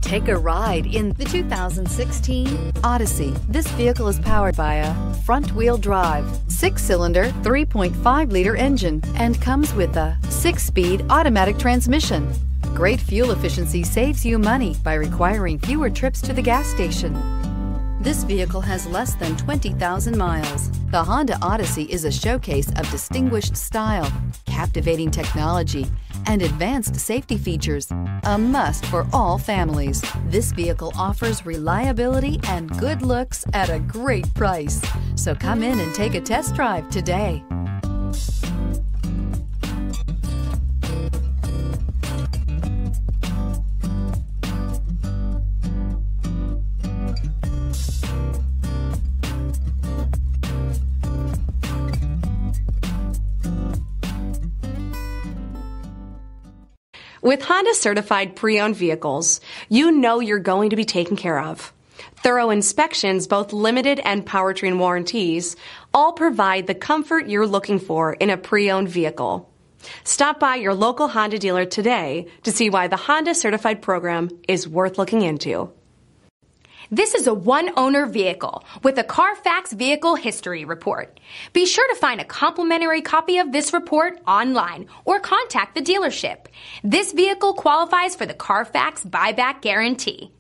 Take a ride in the 2016 Odyssey. This vehicle is powered by a front-wheel drive, 6-cylinder, 3.5-liter engine, and comes with a 6-speed automatic transmission. Great fuel efficiency saves you money by requiring fewer trips to the gas station. This vehicle has less than 20,000 miles. The Honda Odyssey is a showcase of distinguished style, captivating technology, and advanced safety features, a must for all families. This vehicle offers reliability and good looks at a great price. So come in and take a test drive today. With Honda certified pre-owned vehicles, you know you're going to be taken care of. Thorough inspections, both limited and powertrain warranties, all provide the comfort you're looking for in a pre-owned vehicle. Stop by your local Honda dealer today to see why the Honda certified program is worth looking into. This is a one-owner vehicle with a CARFAX Vehicle History Report. Be sure to find a complimentary copy of this report online or contact the dealership. This vehicle qualifies for the CARFAX Buyback Guarantee.